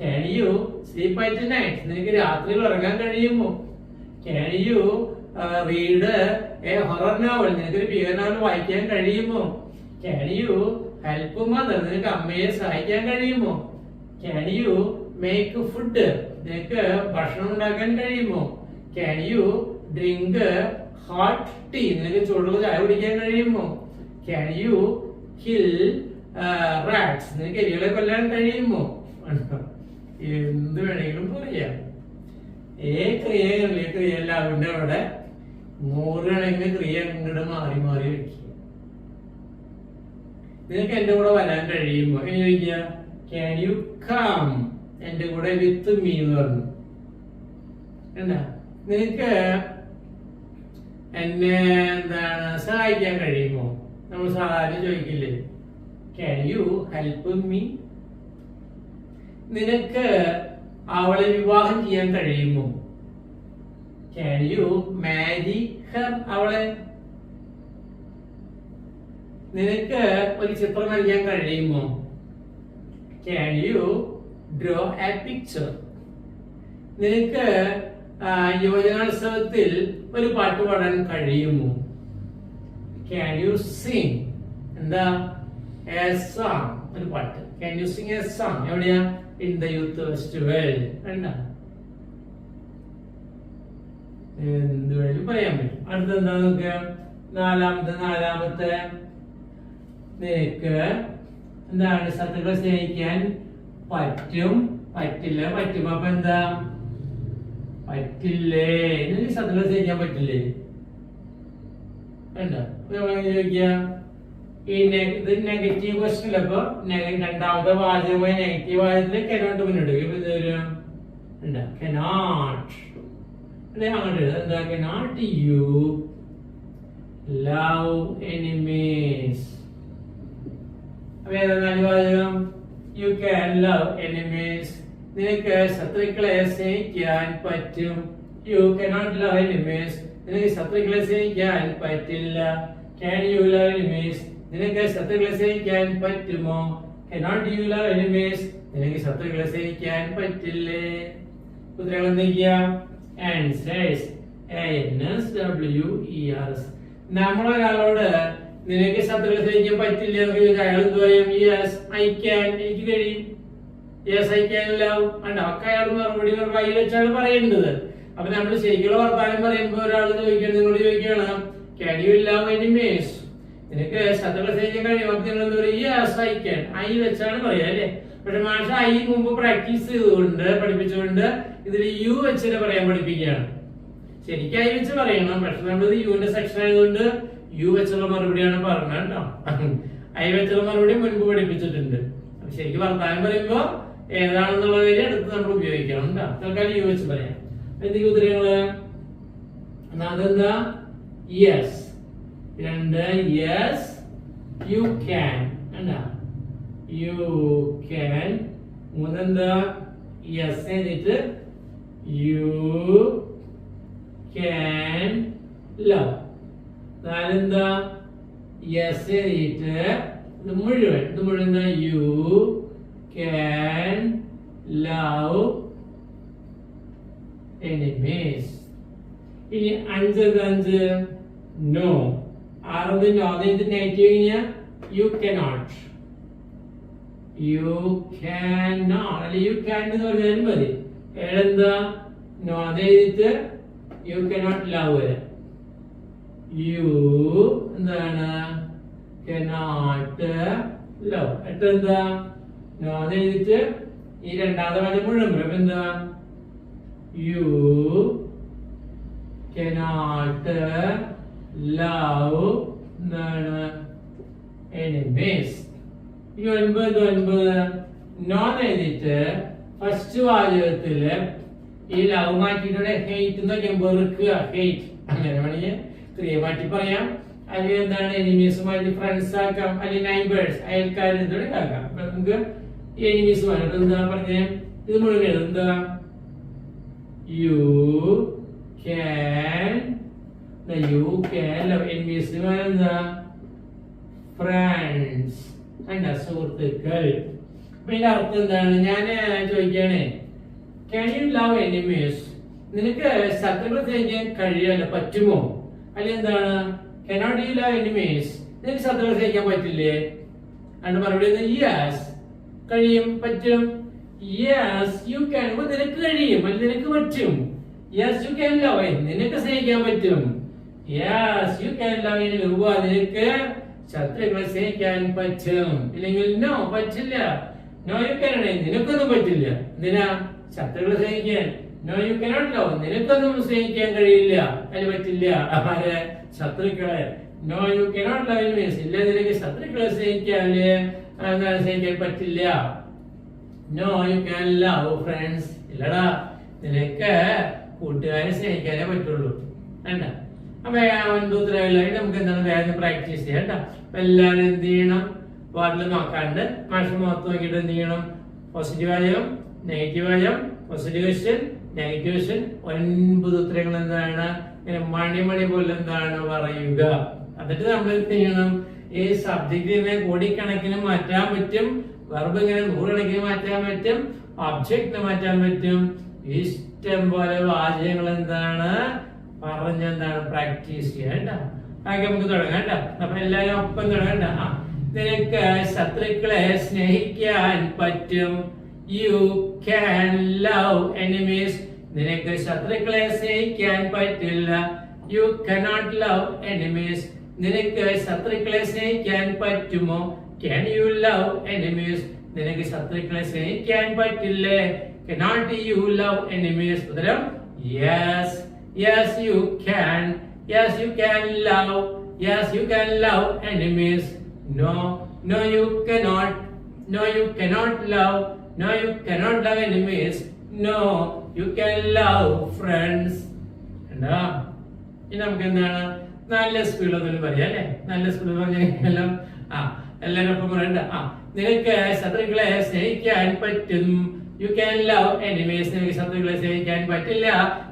Can you sleep at night? നിനക്ക് രാത്രിയിൽ ഉറങ്ങാൻ കഴിയുമോ? Can you read a horror novel? നിനക്ക് ഒരു ഭീകര നോവൽ വായിക്കാൻ കഴിയുമോ? Can you help mother? നിനക്ക് അമ്മയെ സഹായിക്കാൻ കഴിയുമോ? Can you make food? നിനക്ക് ഭക്ഷണം ഉണ്ടാക്കാൻ കഴിയുമോ? Can you drink hot tea? നിനക്ക് ചൂടുള്ള ചായ കുടിക്കാൻ കഴിയുമോ? Can you kill rats? നിനക്ക് എലികളെ കൊല്ലാൻ കഴിയുമോ? എന്ത് വേണമെങ്കിലും പറയാം. ക്രിയ എല്ലാവരുടെ അവിടെ 100 കണക്കിന് ക്രിയ അങ്ങോട്ട് മാറി മാറി വെക്കുക. നിനക്ക് എന്റെ കൂടെ വരാൻ കഴിയുമോ എന്ന് ചോദിക്കുക. ക്യാൻ യു കം എന്റെ കൂടെ വിത്ത് മീ എന്ന് പറഞ്ഞു. എന്താ? നിനക്ക് എന്നെ എന്താണ് സഹായിക്കാൻ കഴിയുമോ? നമ്മൾ സാധാരണ ചോദിക്കില്ലേ, ക്യാൻ യു ഹെൽപ്പ് മീ? നിനക്ക് അവളെ വിവാഹം ചെയ്യാൻ കഴിയുമോ? Can you marry Har? അവളെ നിനക്ക് ഒരു ചിത്രം വരയ്ക്കാൻ കഴിയുമോ? Can you draw a picture? നിനക്ക് യുവജനോത്സവത്തിൽ ഒരു പാട്ട് പാടാൻ കഴിയുമോ? Can you sing? എന്താ? A song. ഒരു പാട്ട്. Can you sing a song? എവിടെയാ? In the youth festival. എന്താ? എന്ത് വേണമെങ്കിലും പറയാൻ പറ്റും. അടുത്തെന്താ നോക്കുക? നാലാമത്തെ നിനക്ക് എന്താണ് ശത്രുക്കളെ സ്നേഹിക്കാൻ പറ്റും പറ്റില്ല പറ്റും. അപ്പൊ എന്താ? പറ്റില്ലേ. നിനക്ക് ശത്രുക്കളെ സ്നേഹിക്കാൻ പറ്റില്ലേ? വേണ്ട. ചോദിക്കുക ഇത് നെഗറ്റീവ് ക്വസ്റ്റ്യൻ. അപ്പൊ രണ്ടാമത്തെ വാചകമായ നെഗറ്റീവ് വാചകത്തിൽ കനോട്ട് മുന്നോട്ട് എന്താ? കനോട്ട്. അങ്ങോട്ട് എന്താ? Cannot you love enemies. അപ്പൊ ഏതാ നാല് വാചകം? U can love enemies. നിനക്ക് ശത്രുക്കളെ സ്നേഹിക്കാൻ പറ്റും. U cannot love enemies. നിനക്ക് ശത്രുക്കളെ സ്നേഹിക്കാൻ പറ്റില്ല. Can you love enemies? നിനക്ക് ശത്രുക്കളെ സ്നേഹിക്കാൻ പറ്റുമോ? Cannot you love enemies? നിനക്ക് ശത്രുക്കളെ സ്നേഹിക്കാൻ പറ്റില്ലേ? ഉത്തരങ്ങൾ എന്തൊക്കെയാ? Answers ANSWERS. നമ്മളൊരാളോട് നിനക്ക് ശത്രുക്കളെ സ്നേഹിക്കാൻ പറ്റില്ല എന്ന് ചോദിച്ചാൽ അയാൾ എന്ത് പറയും? Yes, I can. എനിക്ക് കഴിയും. Yes, I can love. ഒക്കെ അയാൾ മറുപടി കയ്യിൽ വെച്ചാണ് പറയേണ്ടത്. അപ്പൊ നമ്മൾ ശരിക്കുള്ള വർത്താനം പറയുമ്പോ ഒരാൾ ചോദിക്കണം, നിങ്ങളോട് ചോദിക്കുകയാണ് Can you love enemies? നിനക്ക് ശത്രുക്കളെ സ്നേഹിക്കാൻ കഴിയും. അപ്പൊ നിങ്ങൾ എന്താ പറയുക? Yes, I can. ഐ വെച്ചാണ് പറയാ അല്ലെ? പക്ഷെ മാഷ ഐ മുമ്പ് പ്രാക്ടീസ് ചെയ്തുകൊണ്ട് പഠിപ്പിച്ചുകൊണ്ട് ഇതിൽ യു വെച്ചിട്ട് പറയാൻ പഠിപ്പിക്കുകയാണ്. ശരിക്കും ഐ വെച്ച് പറയണം. പക്ഷെ നമ്മൾ യുവിന്റെ സെക്ഷൻ ആയതുകൊണ്ട് യു വെച്ചുള്ള മറുപടിയാണ് പറഞ്ഞത് കേട്ടോ. ഐ വെച്ചുള്ള മറുപടി മുൻപ് പഠിപ്പിച്ചിട്ടുണ്ട്. അപ്പൊ ശരിക്കും വർത്താനം പറയുമ്പോ ഏതാണെന്നുള്ള കാര്യം എടുത്ത് നമ്മൾ ഉപയോഗിക്കണം കേട്ടോ. തൽക്കാലം യു വെച്ച് പറയാം. എന്തൊക്കെ ഉത്തരങ്ങള്? അതെന്താ? യെസ്. രണ്ട് യെസ് യു ക്യാൻ. എന്താ? You can. മൂന്നെന്താ? യെസ് എന്നിട്ട് യു ക്യാൻ ലവ്. നാലെന്താ? യെസ് എന്നിട്ട് ഇത് മുഴുവൻ എന്താ? You can love enemies. ഇനി അഞ്ച് നോ. ആറത് നോ. അതായത് നെഗറ്റീവ് ഇങ്ങനെ യു കനോട്ട്. യു cannot അല്ലെ യു ക്യാൻ എന്ന് പറഞ്ഞാലും മതി. ഏഴെന്താ? നോ. അതായത് യു കനോട്ട് ലവ്. യു എന്താണ്? Cannot love. എട്ടെന്താ? നോ. അതായത് ഈ രണ്ടാമത്തെ വാചകം മുഴുവൻ അപ്പൊ എന്താ? You cannot love enemies. ഈ ഒൻപത് നോൺ എഴുതിട്ട് ഫസ്റ്റ് വാചകത്തില് ഈ ലവ് മാറ്റിയിട്ട് ഹെയ്റ്റ് എന്നൊക്കെ വെറുക്കുക. ഹെയ്റ്റ് അങ്ങനെ വേണമെങ്കിൽ ക്രിയ മാറ്റി പറയാം. അല്ലെങ്കിൽ എന്താണ്? എനിമീസുമായിട്ട് ഫ്രണ്ട്സ് ആക്കാം. അല്ലെങ്കിൽ നൈബേഴ്സ് അയൽക്കാരും ഇതോടെ ആക്കാം. അപ്പൊ നമുക്ക് എനിമീസുമായിട്ട് എന്താ പറഞ്ഞേ? ഇത് മുഴുവൻ എന്താ? You can love enemies. Friends. എന്താ? സുഹൃത്തുക്കൾ. അപ്പൊ ഇതിന്റെ അർത്ഥം എന്താണ്? ഞാൻ ചോദിക്കാണേ, Can you love enemies? നിനക്ക് ശത്രുക്കളെ സ്നേഹിക്കാൻ കഴിയാല്ല പറ്റുമോ? അല്ലെങ്കിൽ എന്താണ്? Cannot you love enemies? നിനക്ക് ശത്രുക്കളെ സ്നേഹിക്കാൻ പറ്റില്ലേ? അതിന്റെ മറുപടി യെസ് കഴിയും പറ്റും. Yes, you can. അപ്പൊ നിനക്ക് കഴിയും അല്ലെങ്കിൽ നിനക്ക് പറ്റും. Yes, you can love. നിനക്ക് സ്നേഹിക്കാൻ പറ്റും. Yes, you can love. നിനക്ക് ശത്രുക്കളെ സ്നേഹിക്കാൻ പറ്റും. ഇല്ലെങ്കിൽ നോ പറ്റില്ല. No you cannot. നിനക്കൊന്നും പറ്റില്ല. എന്തിനാ? ശത്രുക്കളെ സ്നേഹിക്കാൻ. No you cannot love. നിനക്കൊന്നും സ്നേഹിക്കാൻ കഴിയില്ല. അതിന് പറ്റില്ല. ആരെ? ശത്രുക്കളെ. No you cannot love enemies. ഇല്ല നിനക്ക് ശത്രുക്കളെ സ്നേഹിക്കാൻ പറ്റില്ല. No, you can love friends. ഇല്ലടാ നിനക്ക് കൂട്ടുകാരെ സ്നേഹിക്കാനേ പറ്റുള്ളൂ. വേണ്ട. അപ്പൊ ഉത്തരവില്ല. നമുക്ക് എന്താണ് വേഗം പ്രാക്ടീസ് ചെയ്യാം കേട്ടോ. അപ്പൊ എല്ലാവരും എന്ത് ചെയ്യണം? വാർഡിൽ നോക്കാണ്ട് മാഷ് മുഖത്ത് നോക്കിയിട്ട് എന്ത് ചെയ്യണം? പോസിറ്റീവ് വാചകം, നെഗറ്റീവ് വാചകം, പോസിറ്റീവ് ക്വസ്റ്റ്യൻ, നെഗറ്റീവ് ക്വസ്റ്റ്യൻ, 9 ഉത്തരങ്ങൾ എന്താണ് ഇങ്ങനെ മണി പോലെ എന്താണ് പറയുക. എന്നിട്ട് നമ്മൾ എന്ത് ചെയ്യണം? ഈ സബ്ജക്റ്റിനെ കോടിക്കണക്കിന് മാറ്റാൻ പറ്റും, വെർബ് ഇങ്ങനെ നൂറുകണക്കിന് മാറ്റാൻ പറ്റും, ഒബ്ജക്റ്റിനെ മാറ്റാൻ പറ്റും. ഇഷ്ടം പോലെ വാചകങ്ങൾ എന്താണ് പറഞ്ഞെന്താണ് പ്രാക്ടീസ് ചെയ്യാം കേട്ടോ. ബാക്കി നമുക്ക് തുടങ്ങാം കേട്ടോ. അപ്പൊ എല്ലാവരും ഒപ്പം തുടങ്ങണ്ട. നിനക്ക് ശത്രുക്കളെ സ്നേഹിക്കാൻ പറ്റും. U can love enemies. നിനക്ക് ശത്രുക്കളെ സ്നേഹിക്കാൻ പറ്റില്ല. U cannot love enemies. നിനക്ക് ശത്രുക്കളെ സ്നേഹിക്കാൻ പറ്റുമോ? Can you love enemies. നിനക്ക് ശത്രുക്കളെ സ്നേഹിക്കാൻ പറ്റില്ലേ? cannot you love enemies? ഉത്തരം yes. Yes you can. Yes you can love. Yes you can love enemies. No. No you cannot. No you cannot love. No you cannot love enemies. No you can love friends. എന്താ ഇനി നമുക്ക് എന്താണ് നല്ല സ്പീഡിലൊന്നും പറയാം അല്ലെ. നല്ല സ്പീഡിൽ പറഞ്ഞെല്ലാം എല്ലാവരും ഒപ്പം പറയണ്ട. നിനക്ക് ശത്രുക്കളെ സ്നേഹിക്കാൻ പറ്റും. You can love enemies. നിനക്ക് ശത്രുക്കളെ സ്നേഹിക്കാൻ പറ്റില്ല.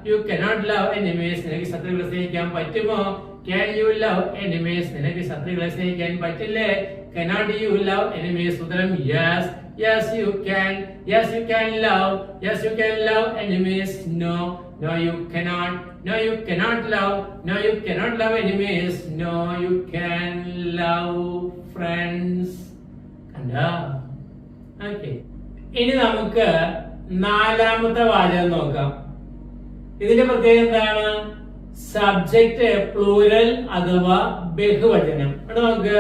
You cannot love enemies. നിനക്ക് ശത്രുക്കളെ സ്നേഹിക്കാൻ പറ്റുമോ? Can you love enemies? നിനക്ക് ശത്രുക്കളെ സ്നേഹിക്കാൻ പറ്റില്ലേ? Cannot you love enemies? ഉത്തരം yes. Yes you can. Yes you can love. Yes you can love enemies. No. No you cannot. No you cannot love. No you cannot love enemies. No you can love friends. കണ്ടോ? Okay. ഇനി നമുക്ക് നാലാമത്തെ വാചകം നോക്കാം. ഇതിന്റെ പ്രത്യേകത എന്താണ്? Subject plural അഥവാ ബഹുവചനം. ഇവിടെ നമുക്ക്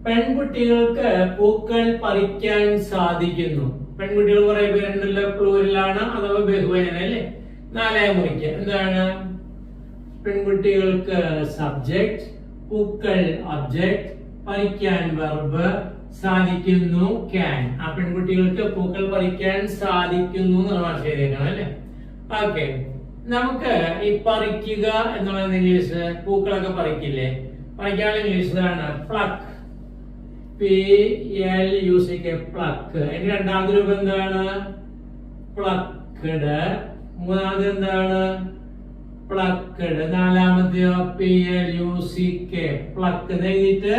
പെൺകുട്ടികൾക്ക് പൂക്കൾ പറിക്കാൻ സാധിക്കുന്നു. പെൺകുട്ടികൾ കുറെ പേരുണ്ടല്ലോ, പ്ലൂരലാണ് അഥവാ ബഹുവചനം അല്ലേ. നാലായി മുറിക്കുക. എന്താണ്? പെൺകുട്ടികൾക്ക് സബ്ജക്റ്റ്, പൂക്കൾ ഒബ്ജക്റ്റ്, പറിക്കാൻ വെർബ്, സാധിക്കുന്നു ക്യാൻ. ആ പെൺകുട്ടികൾക്ക് പൂക്കൾ പറിക്കാൻ സാധിക്കുന്നു എന്നുള്ള ശരിയാക്കണം അല്ലെ. ഓക്കെ, നമുക്ക് ഈ പറിക്കുക എന്നുള്ളത് ഇംഗ്ലീഷ് പൂക്കളൊക്കെ പറിക്കില്ലേ, പറിക്കാനുള്ള ഇംഗ്ലീഷിലാണ് പ്ലക്ക്. PLUCK pluck. അതിന്റെ രണ്ടാമത്തെ രൂപം എന്താണ്? പ്ലക്കഡ്. മൂന്നാമത് എന്താണ്? പ്ലക്കഡ്. നാലാമത്തെയോ PLUCK പ്ലക്ക് എഴുതിയിട്ട്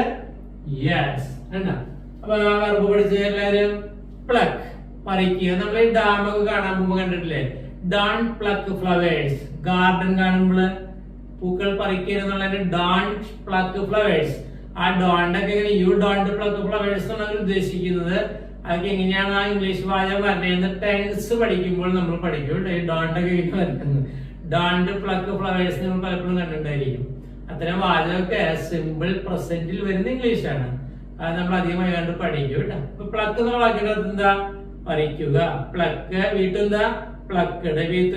യെസ് എന്നാ. അപ്പൊ വെർബ് പഠിച്ച എല്ലാരും പ്ലക്ക് പറിക്കുക. നമ്മൾ ഈ ഡാമൊക്കെ കാണാൻ പോകുമ്പോ കണ്ടിട്ടില്ലേ? Don pluck flowers. ഗാർഡൻ കാണുമ്പോൾ പൂക്കൾ പറിക്കുക എന്നുള്ളതിന് ഡോൺ പ്ലക്ക് ഫ്ലവേഴ്സ്. ആ ഡോണ്ടൊക്കെ എങ്ങനെ യു ഡോണ്ട് പ്ലക്ക് ഫ്ലവേഴ്സ് എന്നാണ് ഉദ്ദേശിക്കുന്നത്. അതൊക്കെ എങ്ങനെയാണ് ആ ഇംഗ്ലീഷ് വാചകം പറഞ്ഞത്? ടെൻസ് പഠിക്കുമ്പോൾ നമ്മൾ പഠിക്കും. ഈ ഡോണ്ടൊക്കെ വരുന്നത് ഡോണ്ട് പ്ലക്ക് ഫ്ലവേഴ്സ് നമ്മൾ പലപ്പോഴും കണ്ടിട്ടുണ്ടായിരിക്കും. അത്തരം വാചകമൊക്കെ സിമ്പിൾ പ്രസന്റിൽ വരുന്ന ഇംഗ്ലീഷാണ്. അത് നമ്മൾ അധികമായി കണ്ട് പഠിക്കും കേട്ടോ. അപ്പൊ പ്ലക്ക് എന്നുള്ള വാക്കിന്റെ അർത്ഥം എന്താ? പറിക്കുക. പ്ലക്ക് വീട്ടിൽ എന്താ? പ്ലക്കഡ്. V3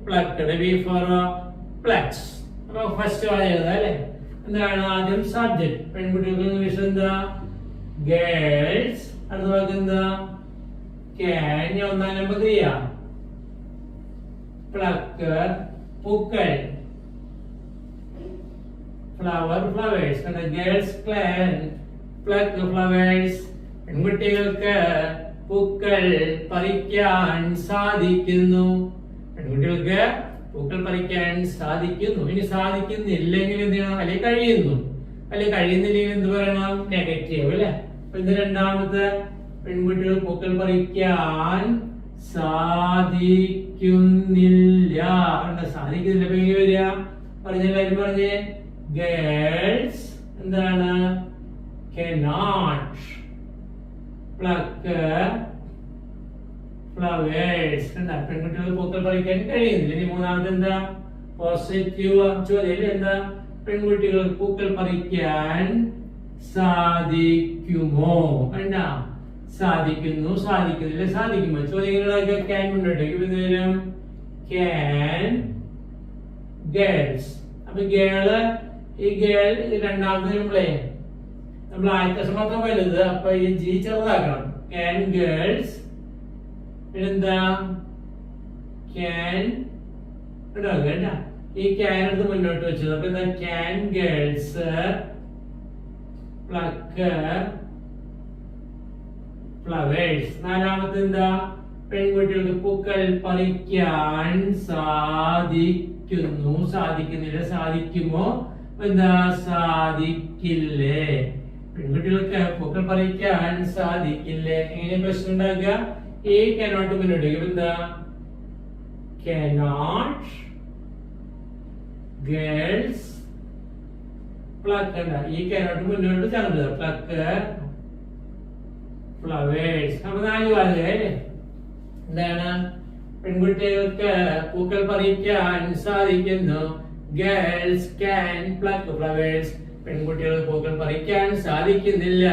പ്ലക്കഡ്. V4 പ്ലക്സ്. അപ്പൊ ഫസ്റ്റ് വാചകം അല്ലെ. എന്താണ്? ആദ്യം സബ്ജക്ട്. പെൺകുട്ടികൾക്ക് ഇംഗ്ലീഷ് എന്താ? ഗേൾസ്. അടുത്ത വാക്ക് എന്താ? ക്യാൻ. ഒന്നാം നമ്പർ ക്രിയ പ്ലക്ക്. പൂക്കൾ flower flowers. Girls can pluck flowers. പെൺകുട്ടികൾക്ക് പൂക്കൾ പറിക്കാൻ സാധിക്കുന്നു. പെൺകുട്ടികൾക്ക് പൂക്കൾ പറിക്കാൻ സാധിക്കുന്നു. ഇനി സാധിക്കുന്നില്ലെങ്കിൽ എന്ത് ചെയ്യണം? അല്ലെങ്കിൽ കഴിയുന്നു. അല്ലെങ്കിൽ കഴിയുന്നില്ലെങ്കിൽ എന്ത് പറയണം? നെഗറ്റീവ് അല്ലെ. അപ്പൊ ഇത് രണ്ടാമത്തെ പെൺകുട്ടികൾ പൂക്കൾ പറിക്കാൻ സാധിക്കുന്നില്ല. സാധിക്കുന്നില്ല പേര് വരിക. പറഞ്ഞെല്ലാരും പറഞ്ഞേ ഗേൾസ് എന്താണ്? cannot pluck flowers. പെൺകുട്ടികൾ പൂക്കൾ പറിക്കാൻ കഴിയുന്നില്ല. ഇനി മൂന്നാമത് എന്താ? പോസിറ്റീവ് ചോദ്യം എന്താ? പെൺകുട്ടികൾ പൂക്കൾ പറിക്കാൻ സാധിക്കുമോ? എന്താ? സാധിക്കുന്നു, സാധിക്കുന്നില്ല, സാധിക്കുമോ? ചോദ്യങ്ങളൊക്കെ ക്യാൻ മുന്നോട്ടേക്ക് ക്യാൻ ഗേൾസ്. അപ്പൊ ഗേള് ഈ ഗേൾ രണ്ടാമത് നമ്മൾ ആദ്യത്തെ മാത്രം വലുത്. അപ്പൊ ഈ ജി ചെറുതാക്കണം. Can girls. പിന്നെന്താ? ക്യാൻ കേട്ട ഈ ക്യാൻ എടുത്ത് മുന്നോട്ട് വെച്ചത്. അപ്പൊ എന്താ? Can girls pluck flowers. നാലാമത്തെ എന്താ? പെൺകുട്ടികൾക്ക് പൂക്കൾ പറിക്കാൻ സാധിക്കുന്നു, സാധിക്കുന്നില്ല, സാധിക്കുമോ? എന്താ സാധിക്കില്ലേ? പെൺകുട്ടികൾക്ക് പൂക്കൾ പറിക്കാൻ സാധിക്കില്ലേ? എങ്ങനെ പ്രശ്നം ഉണ്ടാക്കുക? ഈ കനോട്ട് മുന്നോട്ട് എന്താ cannot girls pluck ഈ cannot മുന്നോട്ട് ചേർന്നത് pluck flowers. അപ്പൊ 4 വാചകം എന്താണ്? പെൺകുട്ടികൾക്ക് പൂക്കൾ പറിക്കാൻ സാധിക്കുന്നു. Girls can pluck flowers. പെൺകുട്ടികൾ പൂക്കൾ പറിക്കാൻ സാധിക്കുന്നില്ല.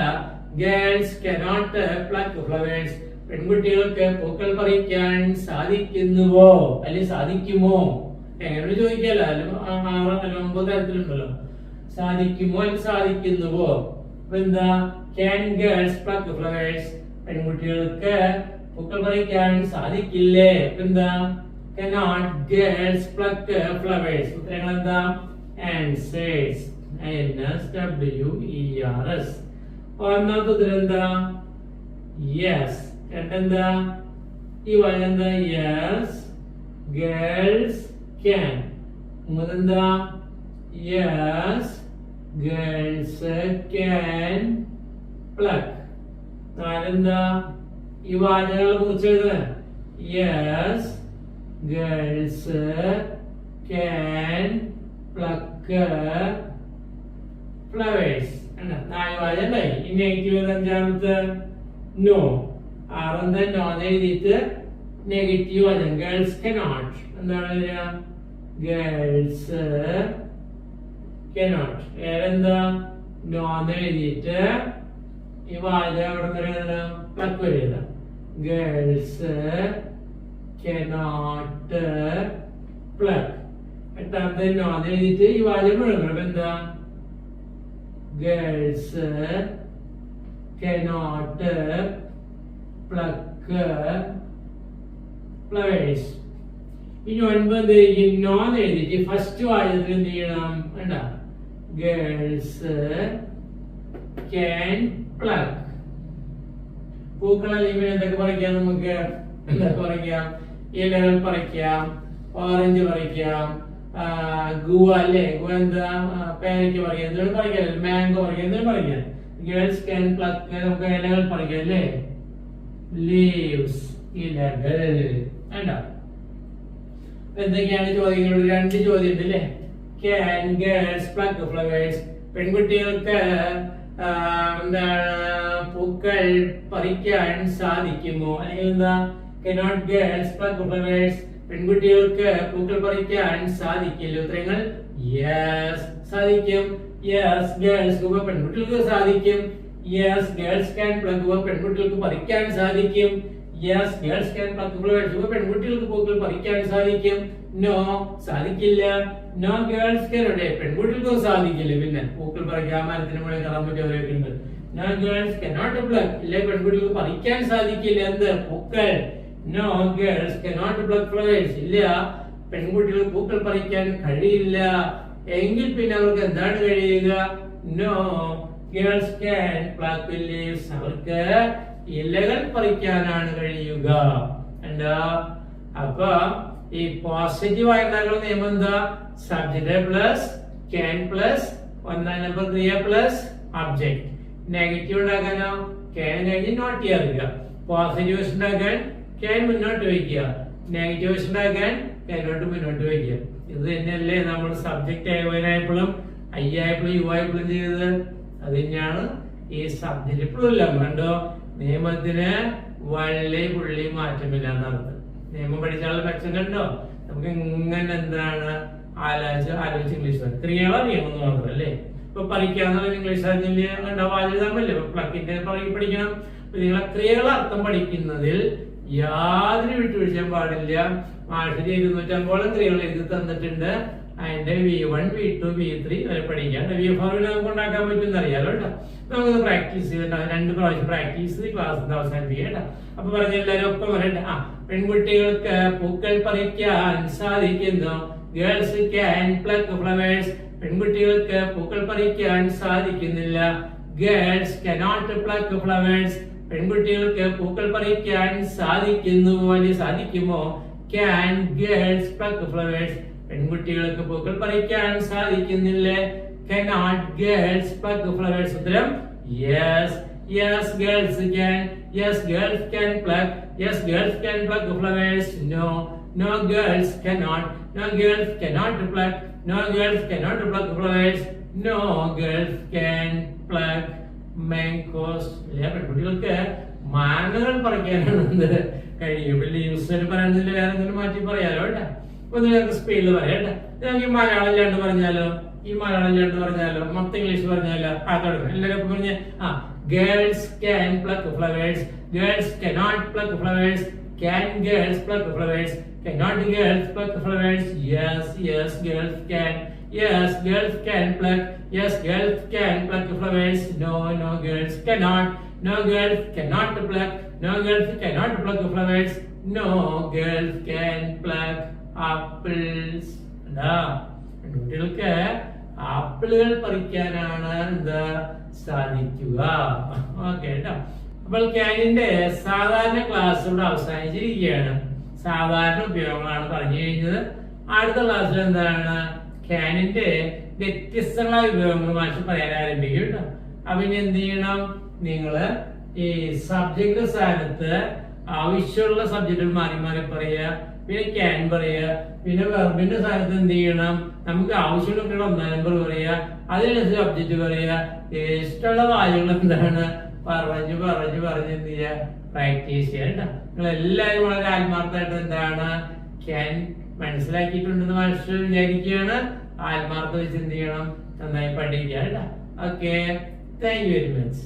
Girls cannot pluck flowers. പെൺകുട്ടികൾക്ക് പൂക്കൾ പറിക്കാൻ സാധിക്കുന്നുവോ അല്ലെങ്കിൽ സാധിക്കുമോ? എങ്ങനെ ചോദിക്കാലോ? 9 തരത്തിലുണ്ടല്ലോ. സാധിക്കുമോ അല്ലെങ്കിൽ സാധിക്കുന്നുവോ? എന്താ ക്യാൻ ഗേൾസ് പ്ലക്ക് ഫ്ലവേഴ്സ്? പെൺകുട്ടികൾക്ക് പൂക്കൾ പറിക്കാൻ സാധിക്കില്ലേ? എന്താ cannot girls pluck flowers? ഉത്തരങ്ങൾ എന്താ? Answers NSWERS. ഒന്നാമത്തെ ഉത്തരം എന്താ? യെസ്. രണ്ടെന്താ? ഈ വാചകം എന്താ? Yes girls can. മൂന്നെന്താ? Yes girls can pluck. നാലെന്താ? ഈ വാചകങ്ങളെ കുറിച്ച് എഴുതുക. Yes girls can pluck flowers. 4 വാചകം ഉണ്ടായി. ഈ നെഗറ്റീവ് 5ാമത്തെ നോ. 6 നോ എഴുതിയിട്ട് നെഗറ്റീവ് വാചകം ഗേൾസ് കനോട്ട്. എന്താണ് വരിക? Girls cannot. ഏതെന്താ? നോ എഴുതിയിട്ട് ഈ വാചകം അവിടെ നിന്ന് പ്ലക്ക് വരിക. Girls cannot pluck. 8ാമത്തെ നോ എഴുതിയിട്ട് ഈ വാചകം എഴുതണം. എന്താ? Girls cannot pluck flowers. ഇനി 9 നോ എഴുതിയിട്ട് ഫസ്റ്റ് വാചകത്തിൽ എന്ത് ചെയ്യണം? വേണ്ട ഗേൾസ് ക്യാൻ പ്ലക്ക്. പൂക്കളല്ലെങ്കിൽ എന്തൊക്കെ പറിക്കാം? നമുക്ക് എന്തൊക്കെ പറിക്കാം? ഇലകൾ പറിക്കാം, ഓറഞ്ച് പറിക്കാം, ഗുവ അല്ലേ? ഗുവ എന്താ? പേരയ്ക്ക് പറിക്കാം. എന്തെങ്കിലും പറിക്കാം. മാംഗോ പറിക്കാം. എന്തെങ്കിലും പറിക്കാം. Girls can pluck. നമുക്ക് ഇലകൾ പറിക്കാം അല്ലേ? ലീവ്സ് ഇലകൾ. വേണ്ട എന്തൊക്കെയാണ് ചോദ്യങ്ങളോട്? 2 ചോദ്യം ഉണ്ട് അല്ലേ? Can girls pluck flowers? പെൺകുട്ടികൾക്ക് എന്താണ് പൂക്കൾ പറിക്കാൻ സാധിക്കുമോ? അല്ലെങ്കിൽ എന്താ cannot girls pluck flowers? പെൺകുട്ടികൾക്ക് പൂക്കൾ പറിക്കാൻ സാധിക്കില്ല. ഉത്തരങ്ങൾ യെസ് സാധിക്കും. യെസ് ഗേൾസ് പെൺകുട്ടികൾക്ക് സാധിക്കും. യെസ് ഗേൾസ് ക്യാൻ പ്ലക്ക് പെൺകുട്ടികൾക്ക് പറിക്കാൻ സാധിക്കും. Yes girls can pluck flowers പെൺകുട്ടികൾക്ക് പൂക്കൾ പറിക്കാൻ സാധിക്കും. നോ സാധിക്കില്ല. നോ ഗേൾസ് കനോട്ട് പെൺകുട്ടികൾക്ക് സാധിക്കില്ല. പിന്നെ പൂക്കൾ പറിക്കാൻ മരത്തിന് മുകളിൽ കയറാൻ പറ്റിയവരൊക്കെ ഉണ്ട്. നോ ഗേൾസ് കനോട്ട് പ്ലക്ക് ഇല്ലേ? പെൺകുട്ടികൾക്ക് പറിക്കാൻ സാധിക്കില്ല എന്ത്? പൂക്കൾ. No girls cannot pluck flowers ഇല്ല പെൺകുട്ടികൾ പൂക്കൾ പറിക്കാൻ കഴിയില്ല. എങ്കിൽ പിന്നെ അവർക്ക് എന്താണ് കഴിയുക? No girls can pluck leaves. അവർക്ക് ഇലകൾ പറിക്കാനാണ് കഴിയുക. എന്താ? അപ്പൊ ഈ പോസിറ്റീവ് ആയിട്ടുള്ള നിയമം എന്താ? Subject plus can plus 1ാം number ക്രിയ പ്ലസ് ഒബ്ജക്റ്റ്. നെഗറ്റീവ് ഉണ്ടാക്കാനോ ക്യാൻ കഴിഞ്ഞ് നോട്ട് ചേർക്കുക. പോസിറ്റീവ് ഉണ്ടാക്കാൻ ക്യാൻ മുന്നോട്ട് വയ്ക്കുക. നെഗറ്റീവ് ഉണ്ടാക്കാൻ ക്യാനോട്ട് മുന്നോട്ട് വയ്ക്കുക. ഇത് തന്നെയല്ലേ നമ്മൾ സബ്ജക്റ്റ് ആയപ്പോഴും ഐ ആയപ്പോഴും യു ആയപ്പോഴും ചെയ്തത്? അത് തന്നെയാണ് ഈ സബ്ജക്റ്റ് ഇപ്പോഴും. കണ്ടോ? നിയമത്തിന് വള്ളി പുള്ളി മാറ്റമില്ല എന്നർത്ഥം. നിയമം പഠിച്ചാൽ മെച്ചം കണ്ടോ? നമുക്ക് ഇങ്ങനെ എന്താണ് ആലോചിച്ച് ഇംഗ്ലീഷ് ക്രിയകളോ നിയമം എന്ന് മാത്രം അല്ലേ? ഇപ്പൊ പറിക്കാന്നുള്ള ഇംഗ്ലീഷ് അറിഞ്ഞില്ല വാചകമല്ലേ? പ്ലക്കിന്റെ പഠിക്കണം. നിങ്ങളെ ക്രിയകളെ അർത്ഥം പഠിക്കുന്നതിൽ യാതൊരു വിട്ടുവീഴ്ചയും പാടില്ല. മാഷ് 250 ക്രിയകൾ എഴുതി തന്നിട്ടുണ്ട്. അതിന്റെ V1, V2, V3 വരെ പഠിക്കാം. V4 നമുക്ക് ഉണ്ടാക്കാൻ പറ്റും അറിയാലോ കേട്ടോ. നമുക്ക് പ്രാക്ടീസ് ചെയ്തിട്ട് 2 പ്രാവശ്യം പ്രാക്ടീസ് ചെയ്ത് ക്ലാസ് അവസാനിപ്പിക്കാം കേട്ടോ. അപ്പൊ പറഞ്ഞ എല്ലാവരും ഒപ്പം പറയട്ടെ. പെൺകുട്ടികൾക്ക് പൂക്കൾ പറിക്കാൻ സാധിക്കുന്നു. Girls can pluck flowers. പെൺകുട്ടികൾക്ക് പൂക്കൾ പറിക്കാൻ സാധിക്കുന്നില്ല. Girls cannot pluck flowers. പെൺകുട്ടികൾക്ക് പൂക്കൾ പറിക്കാൻ സാധിക്കുന്നുവോ അല്ലെങ്കിൽ സാധിക്കുമോ? Can girls pluck flowers. പെൺകുട്ടികൾക്ക് പൂക്കൾ പറിക്കാൻ സാധിക്കുന്നില്ലേ? cannot girls pluck flowers? ഉത്തരം yes. Yes, girls can. Yes, girls can pluck. Yes, girls can pluck flowers. No, no, girls cannot. No, girls cannot pluck. No, girls cannot pluck flowers. No, girls can pluck mangoes. കുട്ടികൾക്ക് മാങ്ങകൾ പറിക്കാനാണ് കഴിയും. Leaves പറയുന്നതിൽ വേറെ എന്തെങ്കിലും മാറ്റി പറയാലോ കേട്ടാ. ഒന്ന് ഞങ്ങൾക്ക് സ്പീഡിൽ പറയാം കേട്ടാ. ഞങ്ങൾക്ക് ഈ മലയാളം ഇല്ലാണ്ട് പറഞ്ഞാലോ, മൊത്തം ഇംഗ്ലീഷ് പറഞ്ഞാലോ. തുടങ്ങും എല്ലാവരും പറഞ്ഞ girls can pluck flowers. Girls cannot pluck flowers. Can girls pluck flowers? Cannot girls pluck flowers? Yes, yes, girls can. Yes, girls can pluck. Yes, girls can pluck flowers. No, no, girls cannot. No, girls cannot pluck. No, girls cannot pluck flowers. No, girls can pluck apples. കുട്ടികൾക്ക് ആപ്പിളുകൾ പറിക്കാനാണ് എന്താ സാധിക്കുക. Okay കേട്ടോ. അപ്പോൾ ക്യാനിന്റെ സാധാരണ class ഇവിടെ അവസാനിച്ചിരിക്കുകയാണ്. സാധാരണ ഉപയോഗങ്ങളാണ് പറഞ്ഞു കഴിഞ്ഞത്. അടുത്ത ക്ലാസ്സിൽ എന്താണ് ക്യാനിന്റെ വ്യത്യസ്തങ്ങളായ ഉപയോഗങ്ങൾ മാഷ് പറയാൻ ആരംഭിക്കും കേട്ടോ. അപ്പൊ ഇനി എന്ത് ചെയ്യണം, നിങ്ങള് ഈ സബ്ജക്ട് സ്ഥാനത്ത് ആവശ്യമുള്ള സബ്ജക്റ്റുകൾ മാറി മാറി പറയുക. പിന്നെ ക്യാൻ പറയുക. പിന്നെ വെർബിന്റെ സ്ഥാനത്ത് എന്ത് ചെയ്യണം, നമുക്ക് ആവശ്യമുള്ള ഒന്നാം നമ്പർ പറയുക. അതിനനുസരിച്ച് സബ്ജക്റ്റ് പറയുക. ഇഷ്ടമുള്ള കാര്യങ്ങൾ എന്താണ് പറഞ്ഞ് എന്ത് ചെയ്യുക, പ്രാക്ടീസ് ചെയ്യുക കേട്ടോ. നിങ്ങൾ എല്ലാവരും വളരെ ആത്മാർത്ഥമായിട്ട് എന്താണ് ക്യാൻ മനസ്സിലാക്കിയിട്ടുണ്ടെന്ന് മാഷ് വിചാരിക്കുകയാണ്. ആത്മാർത്ഥ വെച്ച് എന്ത് ചെയ്യണം, നന്നായി പഠിക്കുക കേട്ടോ. Okay, thank you very much.